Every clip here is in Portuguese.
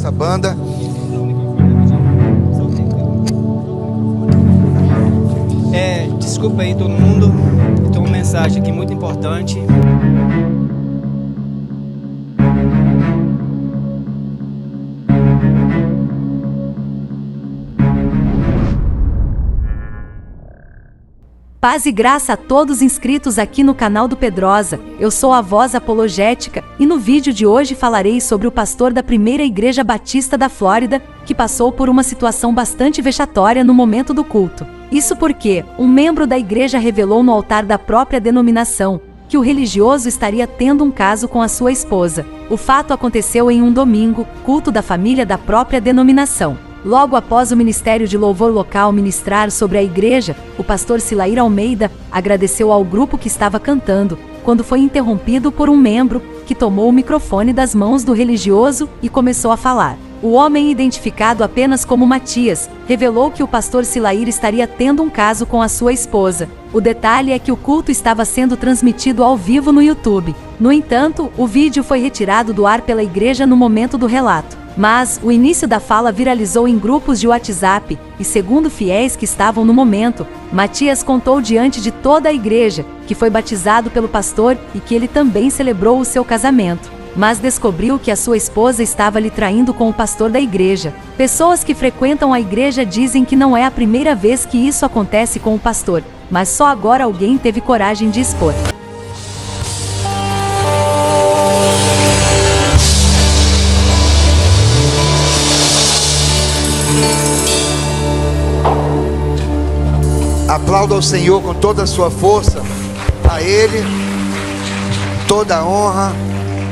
essa banda. Desculpa aí todo mundo, tem uma mensagem aqui muito importante. Paz e graça a todos inscritos aqui no canal do Pedrosa. Eu sou a Voz Apologética e no vídeo de hoje falarei sobre o pastor da Primeira Igreja Batista da Flórida, que passou por uma situação bastante vexatória no momento do culto. Isso porque um membro da igreja revelou no altar da própria denominação que o religioso estaria tendo um caso com a sua esposa. O fato aconteceu em um domingo, culto da família da própria denominação. Logo após o Ministério de Louvor local ministrar sobre a igreja, o pastor Silair Almeida agradeceu ao grupo que estava cantando, quando foi interrompido por um membro, que tomou o microfone das mãos do religioso e começou a falar. O homem, identificado apenas como Matias, revelou que o pastor Silair estaria tendo um caso com a sua esposa. O detalhe é que o culto estava sendo transmitido ao vivo no YouTube. No entanto, o vídeo foi retirado do ar pela igreja no momento do relato. Mas o início da fala viralizou em grupos de WhatsApp, e segundo fiéis que estavam no momento, Matias contou diante de toda a igreja que foi batizado pelo pastor e que ele também celebrou o seu casamento. Mas descobriu que a sua esposa estava lhe traindo com o pastor da igreja. Pessoas que frequentam a igreja dizem que não é a primeira vez que isso acontece com o pastor, mas só agora alguém teve coragem de expor. Aplauda ao Senhor com toda a sua força. A Ele toda a honra,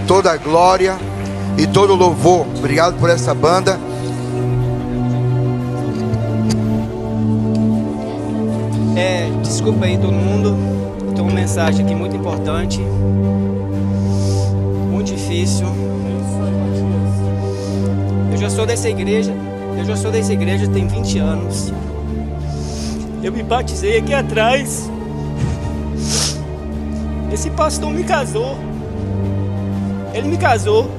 toda a glória e todo o louvor. Obrigado por essa banda. Desculpa aí todo mundo, tem uma mensagem aqui muito importante, muito difícil. Eu já sou dessa igreja tem 20 anos. Eu me batizei aqui atrás. Esse pastor me casou. Ele me casou.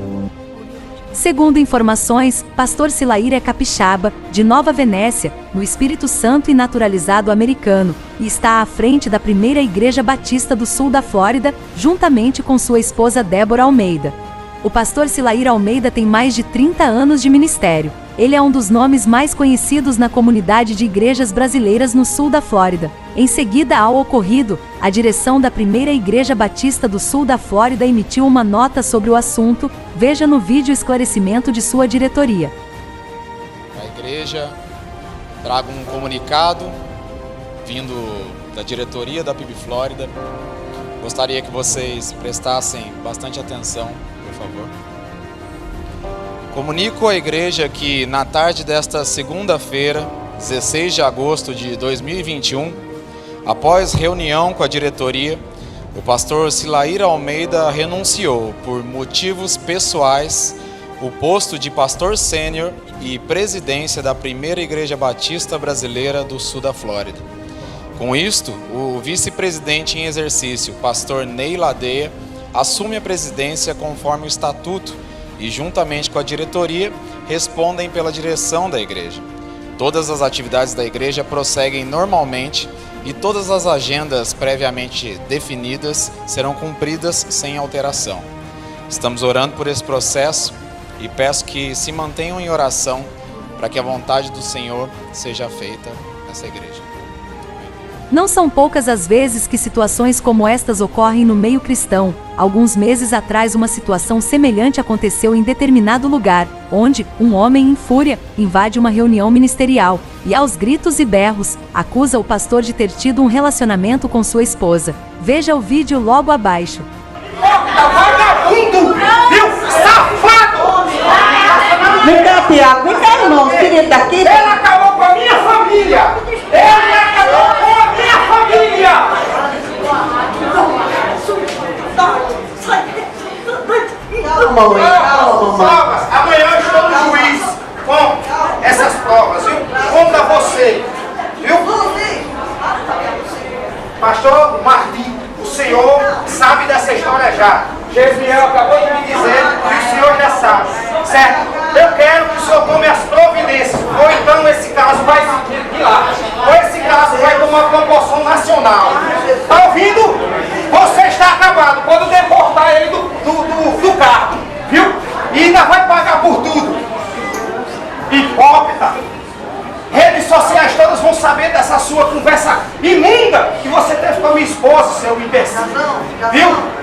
Segundo informações, pastor Silair é capixaba, de Nova Venécia, no Espírito Santo e naturalizado americano, e está à frente da Primeira Igreja Batista do Sul da Flórida, juntamente com sua esposa Débora Almeida. O pastor Silair Almeida tem mais de 30 anos de ministério. Ele é um dos nomes mais conhecidos na comunidade de igrejas brasileiras no sul da Flórida. Em seguida ao ocorrido, a direção da Primeira Igreja Batista do Sul da Flórida emitiu uma nota sobre o assunto. Veja no vídeo o esclarecimento de sua diretoria. A igreja traga um comunicado vindo da diretoria da PIB Flórida. Gostaria que vocês prestassem bastante atenção, por favor. Comunico à igreja que na tarde desta segunda-feira, 16 de agosto de 2021, após reunião com a diretoria, o pastor Silair Almeida renunciou por motivos pessoais o posto de pastor sênior e presidência da Primeira Igreja Batista Brasileira do Sul da Flórida. Com isto, o vice-presidente em exercício, pastor Ney Ladeia, assume a presidência conforme o estatuto e, juntamente com a diretoria, respondem pela direção da igreja. Todas as atividades da igreja prosseguem normalmente e todas as agendas previamente definidas serão cumpridas sem alteração. Estamos orando por esse processo e peço que se mantenham em oração para que a vontade do Senhor seja feita nessa igreja. Não são poucas as vezes que situações como estas ocorrem no meio cristão. Alguns meses atrás uma situação semelhante aconteceu em determinado lugar, onde um homem em fúria invade uma reunião ministerial e, aos gritos e berros, acusa o pastor de ter tido um relacionamento com sua esposa. Veja o vídeo logo abaixo. Vagabundo! Viu? Safado! Vem cá, Tiago. Vem cá, irmão. Querido daqui. Ele acabou com a minha família! Ele acabou com a minha família! Calma, mãe. Calma, mamãe. Provas. Amanhã eu estou no juiz com essas provas, viu? Contra você, viu? Pastor Martim, o senhor sabe dessa história já. Gesiel acabou de me dizer que o senhor já sabe, certo? eu quero que o senhor tome as providências, ou então esse caso vai de lá, ou esse caso vai tomar proporção nacional. Está ouvindo? Você está acabado, quando deportar ele do carro, viu? E ainda vai pagar por tudo. Hipócrita. Redes sociais todas vão saber dessa sua conversa imunda que você teve com a minha esposa, seu imbecil. Viu?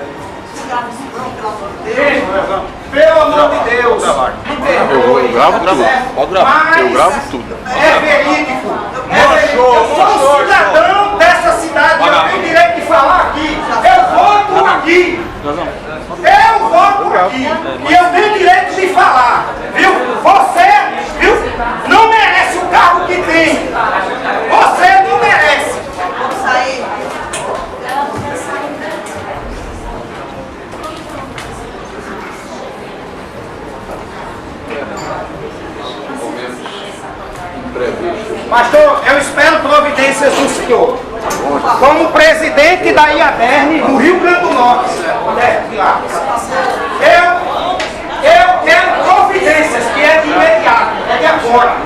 Pelo amor de Deus, me perdoe. Eu gravo tudo. Pode gravar. Eu gravo tudo. É verídico. Eu sou um cidadão dessa cidade. Eu tenho direito de falar aqui. Eu voto aqui. Eu voto aqui. E eu tenho direito de falar. Viu? Você, viu? Não merece o cargo que tem. Você não merece. Vamos sair. Pastor, eu espero providências do senhor. Como presidente da IADERN do Rio Grande do Norte, eu quero providências, que é de imediato, é de agora.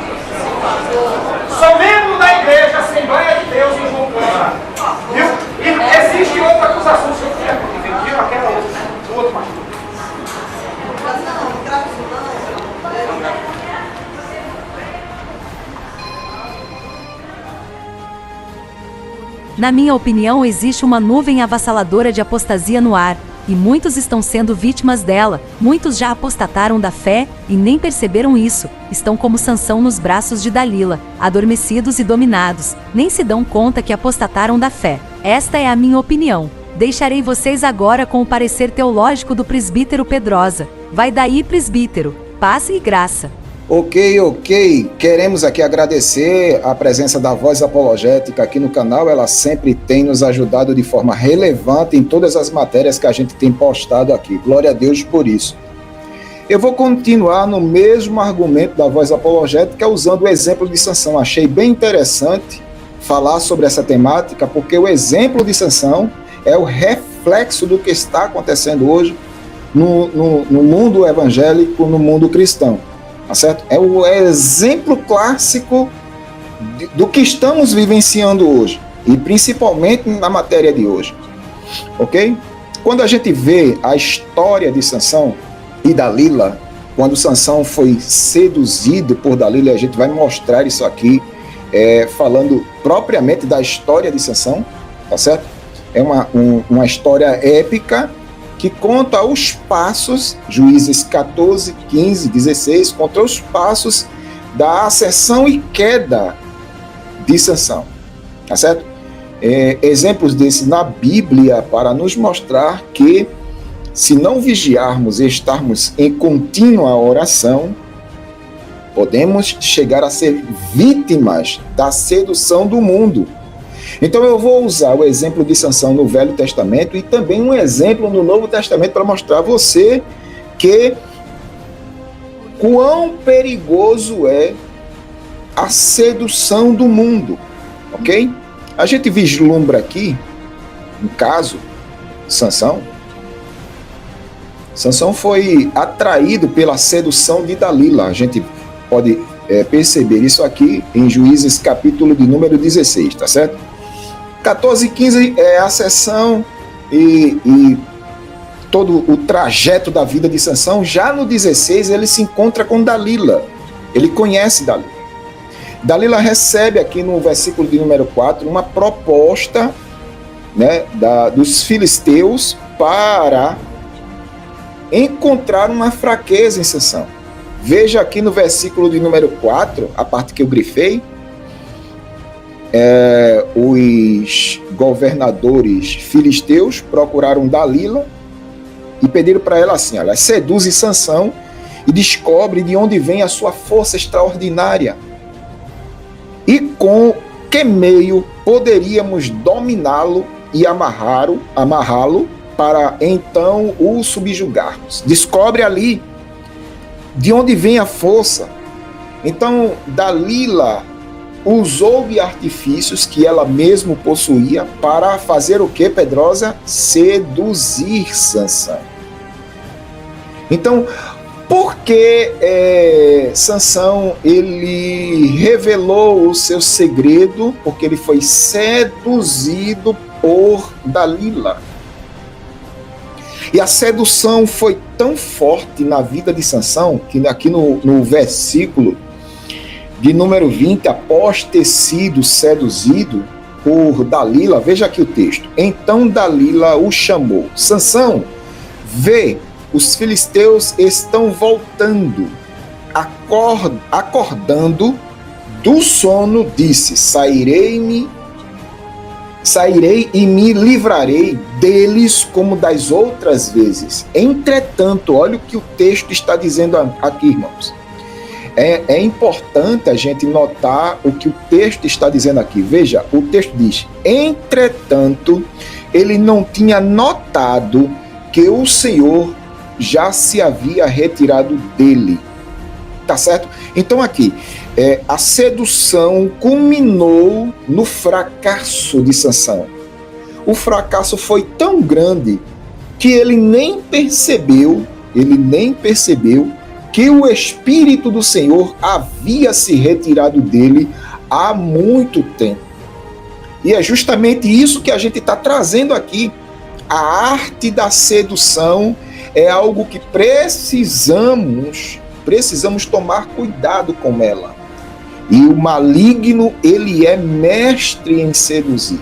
Sou membro da igreja Assembleia de Deus em João Câmara. Viu? E existe outra acusação, se eu quiser, viu? Aquela outra, pastor. Na minha opinião, existe uma nuvem avassaladora de apostasia no ar, e muitos estão sendo vítimas dela. Muitos já apostataram da fé e nem perceberam isso. Estão como Sansão nos braços de Dalila, adormecidos e dominados. Nem se dão conta que apostataram da fé. Esta é a minha opinião. Deixarei vocês agora com o parecer teológico do presbítero Pedrosa. Vai daí, presbítero. Paz e graça. Ok. Queremos aqui agradecer a presença da Voz Apologética aqui no canal. Ela sempre tem nos ajudado de forma relevante em todas as matérias que a gente tem postado aqui. Glória a Deus por isso. Eu vou continuar no mesmo argumento da Voz Apologética usando o exemplo de Sansão. Achei bem interessante falar sobre essa temática, porque o exemplo de Sansão é o reflexo do que está acontecendo hoje no mundo evangélico, no mundo cristão. Tá certo? É o exemplo clássico do que estamos vivenciando hoje, e principalmente na matéria de hoje, ok? Quando a gente vê a história de Sansão e Dalila, quando Sansão foi seduzido por Dalila, a gente vai mostrar isso aqui, falando propriamente da história de Sansão, tá certo? É uma história épica, que conta os passos, Juízes 14, 15, 16, conta os passos da ascensão e queda de Sansão, tá certo? Exemplos desses na Bíblia para nos mostrar que se não vigiarmos e estarmos em contínua oração, podemos chegar a ser vítimas da sedução do mundo. Então eu vou usar o exemplo de Sansão no Velho Testamento e também um exemplo no Novo Testamento para mostrar a você que quão perigoso é a sedução do mundo, ok? A gente vislumbra aqui, no caso, Sansão foi atraído pela sedução de Dalila. A gente pode perceber isso aqui em Juízes capítulo de número 16, tá certo? 14 e 15 é a sessão e todo o trajeto da vida de Sansão. Já no 16 ele se encontra com Dalila, ele conhece Dalila. Dalila recebe aqui no versículo de número 4 uma proposta, né, dos filisteus para encontrar uma fraqueza em Sansão. Veja aqui no versículo de número 4, a parte que eu grifei, os governadores filisteus procuraram Dalila e pediram para ela assim: olha, seduze Sansão e descobre de onde vem a sua força extraordinária e com que meio poderíamos dominá-lo e amarrá-lo para então o subjugarmos. Descobre ali de onde vem a força. Então Dalila usou de artifícios que ela mesma possuía para fazer o que, Pedrosa? Seduzir Sansão. Então, Porque Sansão, ele revelou o seu segredo, porque ele foi seduzido por Dalila. E a sedução foi tão forte na vida de Sansão, que aqui no versículo de número 20, após ter sido seduzido por Dalila, veja aqui o texto. Então Dalila o chamou. Sansão, vê, os filisteus estão voltando. Acordando do sono, disse: sairei e me livrarei deles como das outras vezes. Entretanto, olha o que o texto está dizendo aqui, irmãos. É importante a gente notar o que o texto está dizendo aqui. Veja, o texto diz: entretanto, ele não tinha notado que o Senhor já se havia retirado dele. Tá certo? Então aqui, a sedução culminou no fracasso de Sansão. O fracasso foi tão grande que ele nem percebeu que o Espírito do Senhor havia se retirado dele há muito tempo. E é justamente isso que a gente está trazendo aqui. A arte da sedução é algo que precisamos tomar cuidado com ela. E o maligno, ele é mestre em seduzir.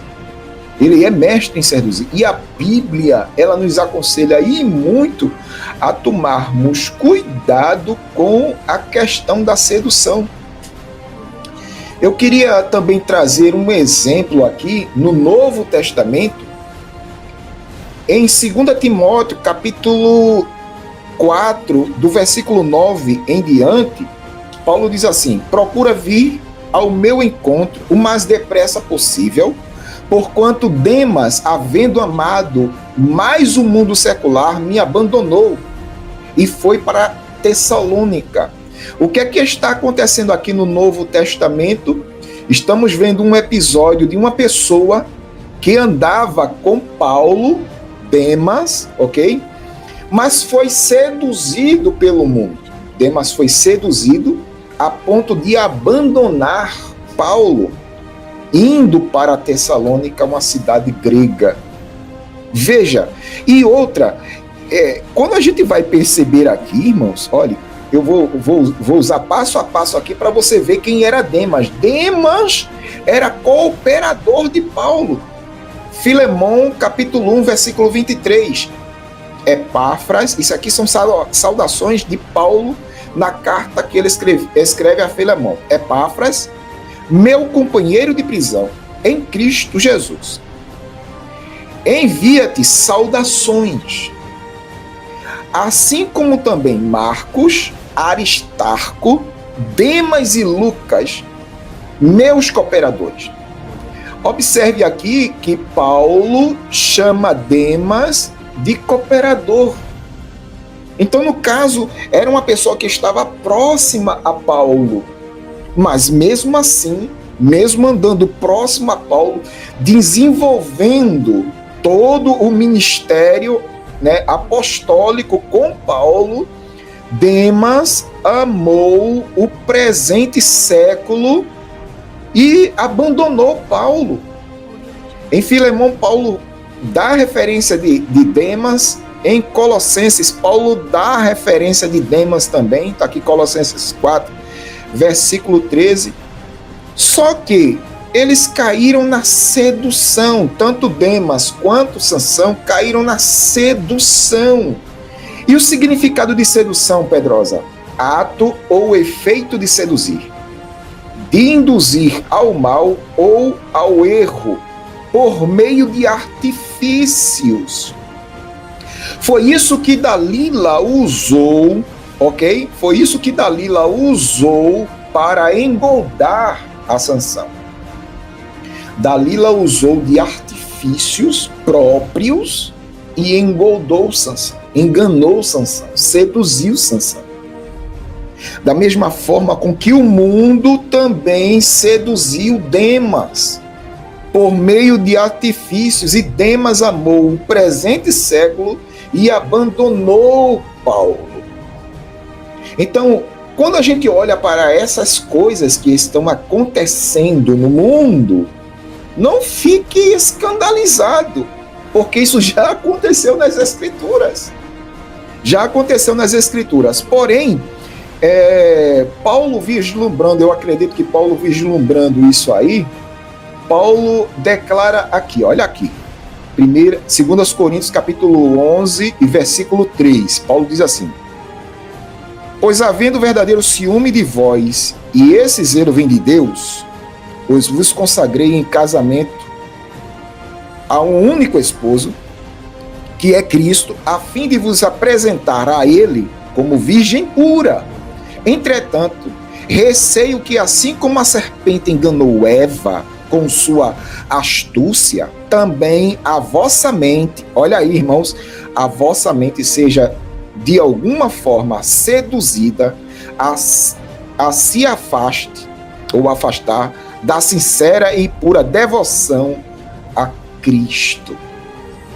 Ele é mestre em seduzir. E a Bíblia, ela nos aconselha e muito a tomarmos cuidado com a questão da sedução. Eu queria também trazer um exemplo aqui no Novo Testamento, em 2 Timóteo, capítulo 4, do versículo 9 em diante, Paulo diz assim: procura vir ao meu encontro o mais depressa possível, porquanto Demas, havendo amado mais o mundo secular, me abandonou e foi para Tessalônica. O que é que está acontecendo aqui no Novo Testamento? Estamos vendo um episódio de uma pessoa que andava com Paulo, Demas, ok? Mas foi seduzido pelo mundo. Demas foi seduzido a ponto de abandonar Paulo, indo para Tessalônica, uma cidade grega. Veja, e outra, quando a gente vai perceber aqui, irmãos, olha, eu vou usar passo a passo aqui para você ver quem era Demas. Demas era cooperador de Paulo. Filemão, capítulo 1, versículo 23. Epáfras, isso aqui são saudações de Paulo na carta que ele escreve a Filemão. Epáfras, meu companheiro de prisão em Cristo Jesus, envia-te saudações, assim como também Marcos, Aristarco, Demas e Lucas, meus cooperadores. Observe aqui que Paulo chama Demas de cooperador. Então, no caso, era uma pessoa que estava próxima a Paulo, mas mesmo assim, mesmo andando próximo a Paulo, desenvolvendo todo o ministério, apostólico com Paulo, Demas amou o presente século e abandonou Paulo. Em Filemão, Paulo dá referência de Demas. Em Colossenses, Paulo dá referência de Demas também. Está aqui Colossenses 4, versículo 13. Só que eles caíram na sedução. Tanto Demas quanto Sansão caíram na sedução. E o significado de sedução, Pedrosa? Ato ou efeito de seduzir, de induzir ao mal ou ao erro, por meio de artifícios. Foi isso que Dalila usou, ok? Foi isso que Dalila usou para engoldar a Sansão. Dalila usou de artifícios próprios e engoldou Sansão, enganou Sansão, seduziu Sansão. Da mesma forma com que o mundo também seduziu Demas, por meio de artifícios, e Demas amou o presente século e abandonou Paulo. Então, quando a gente olha para essas coisas que estão acontecendo no mundo, não fique escandalizado, porque isso já aconteceu nas Escrituras. Já aconteceu nas Escrituras. Porém, Paulo vislumbrando, eu acredito que Paulo vislumbrando isso aí, Paulo declara aqui, olha aqui, 2 Coríntios capítulo 11 e versículo 3, Paulo diz assim: pois havendo verdadeiro ciúme de vós, e esse zelo vem de Deus, pois vos consagrei em casamento a um único esposo, que é Cristo, a fim de vos apresentar a ele como virgem pura. Entretanto, receio que assim como a serpente enganou Eva com sua astúcia, também a vossa mente, olha aí, irmãos, a vossa mente seja de alguma forma seduzida a se afaste ou afastar da sincera e pura devoção a Cristo.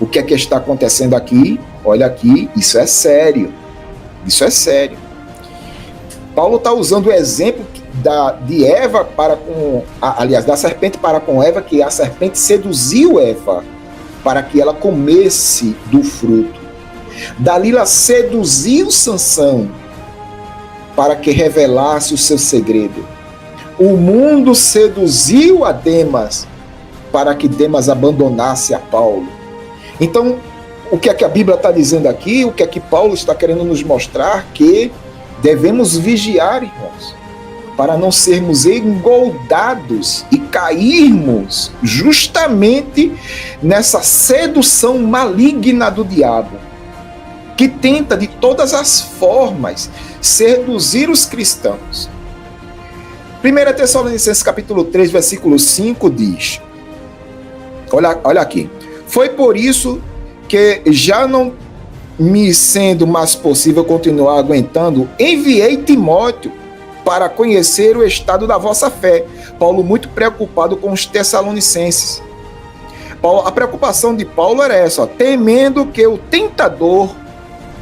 O que é que está acontecendo aqui? Olha aqui, isso é sério. Isso é sério. Paulo está usando o exemplo de Eva para com... aliás, da serpente para com Eva, que a serpente seduziu Eva para que ela comesse do fruto. Dalila seduziu Sansão para que revelasse o seu segredo. O mundo seduziu a Demas para que Demas abandonasse a Paulo. Então, o que é que a Bíblia está dizendo aqui? O que é que Paulo está querendo nos mostrar? Que devemos vigiar, irmãos, para não sermos engoldados e cairmos justamente nessa sedução maligna do diabo, que tenta de todas as formas seduzir os cristãos. 1 Tessalonicenses capítulo 3, versículo 5 diz, olha aqui, foi por isso que, já não me sendo mais possível continuar aguentando, enviei Timóteo para conhecer o estado da vossa fé. Paulo muito preocupado com os tessalonicenses. A preocupação de Paulo era essa, temendo que o tentador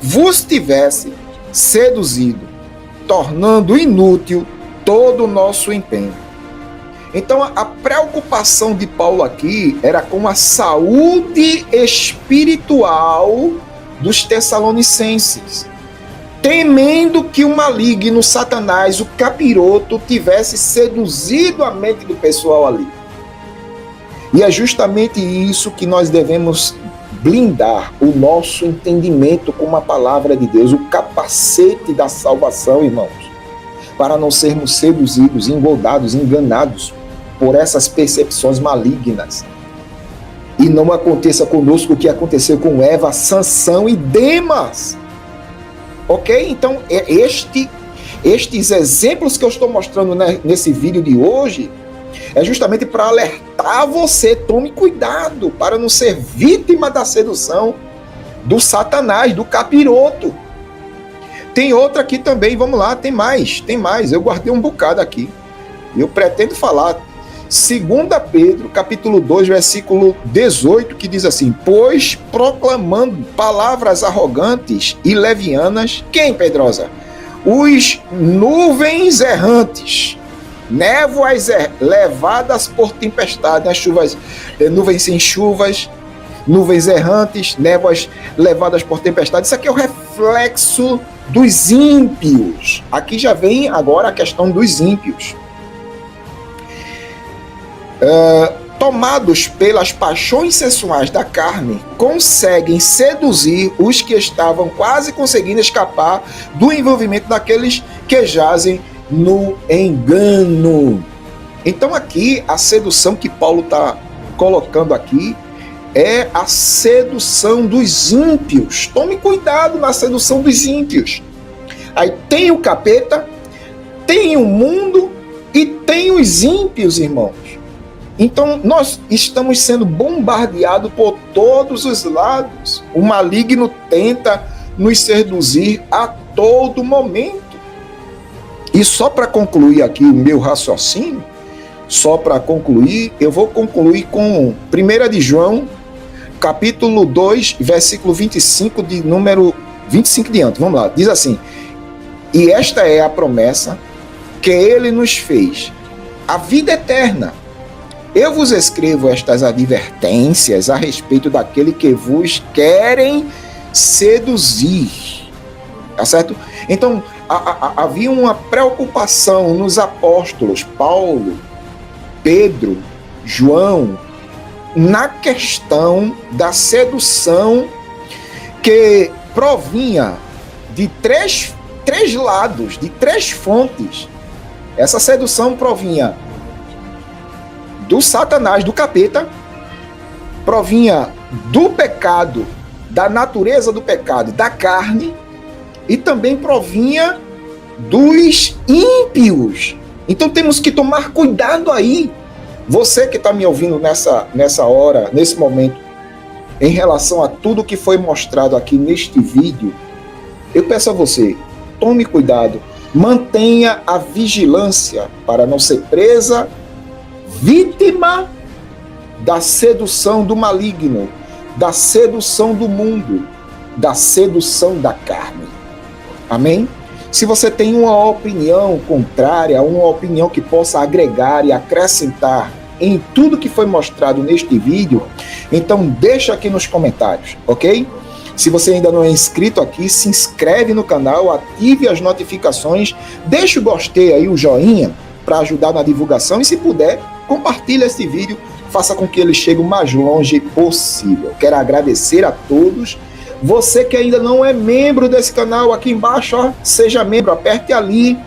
vos tivesse seduzido, tornando inútil todo o nosso empenho. Então, a preocupação de Paulo aqui era com a saúde espiritual dos tessalonicenses, temendo que o maligno Satanás, o capiroto, tivesse seduzido a mente do pessoal ali. E é justamente isso que nós devemos blindar, o nosso entendimento com a palavra de Deus, o capacete da salvação, irmãos, para não sermos seduzidos, engoldados, enganados por essas percepções malignas. E não aconteça conosco o que aconteceu com Eva, Sansão e Demas. Ok? Então, estes exemplos que eu estou mostrando nesse vídeo de hoje é justamente para alertar você, tome cuidado para não ser vítima da sedução do Satanás, do capiroto. Tem outra aqui também, vamos lá, tem mais, eu guardei um bocado aqui. Eu pretendo falar, 2 Pedro, capítulo 2, versículo 18, que diz assim, pois proclamando palavras arrogantes e levianas, quem, Pedrosa? Os nuvens errantes, névoas levadas por tempestade, as chuvas, nuvens sem chuvas, nuvens errantes, névoas levadas por tempestade. Isso aqui é o reflexo dos ímpios. Aqui já vem agora a questão dos ímpios. Tomados pelas paixões sensuais da carne, conseguem seduzir os que estavam quase conseguindo escapar do envolvimento daqueles que jazem no engano. Então aqui, a sedução que Paulo está colocando aqui é a sedução dos ímpios. Tome cuidado na sedução dos ímpios. Aí tem o capeta, tem o mundo e tem os ímpios, irmãos. Então nós estamos sendo bombardeados por todos os lados. O maligno tenta nos seduzir a todo momento. E só para concluir aqui o meu raciocínio, eu vou concluir com 1 de João, capítulo 2, versículo 25, de número 25 diante. Vamos lá, diz assim, E esta é a promessa que ele nos fez, a vida eterna. Eu vos escrevo estas advertências a respeito daquele que vos querem seduzir. Tá certo? Então, havia uma preocupação nos apóstolos, Paulo, Pedro, João, na questão da sedução que provinha de três lados, de três fontes. Essa sedução provinha do Satanás, do capeta, provinha do pecado, da natureza do pecado, da carne, e também provinha dos ímpios. Então temos que tomar cuidado aí. Você que está me ouvindo nessa hora, nesse momento, em relação a tudo que foi mostrado aqui neste vídeo, eu peço a você, tome cuidado, mantenha a vigilância para não ser presa, vítima da sedução do maligno, da sedução do mundo, da sedução da carne. Amém? Se você tem uma opinião contrária, uma opinião que possa agregar e acrescentar em tudo que foi mostrado neste vídeo, então deixa aqui nos comentários, ok? Se você ainda não é inscrito aqui, se inscreve no canal, ative as notificações, deixa o gostei aí, o joinha, para ajudar na divulgação, e se puder, compartilhe este vídeo, faça com que ele chegue o mais longe possível. Quero agradecer a todos. Você que ainda não é membro desse canal, aqui embaixo, ó, seja membro, aperte ali,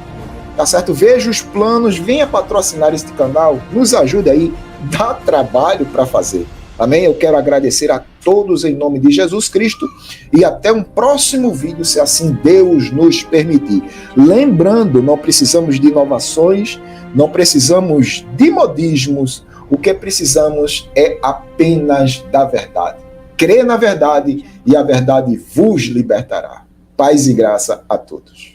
tá certo? Veja os planos, venha patrocinar este canal, nos ajude aí, dá trabalho para fazer. Amém? Eu quero agradecer a todos em nome de Jesus Cristo e até um próximo vídeo, se assim Deus nos permitir. Lembrando, não precisamos de inovações, não precisamos de modismos, o que precisamos é apenas da verdade. Crê na verdade e a verdade vos libertará. Paz e graça a todos.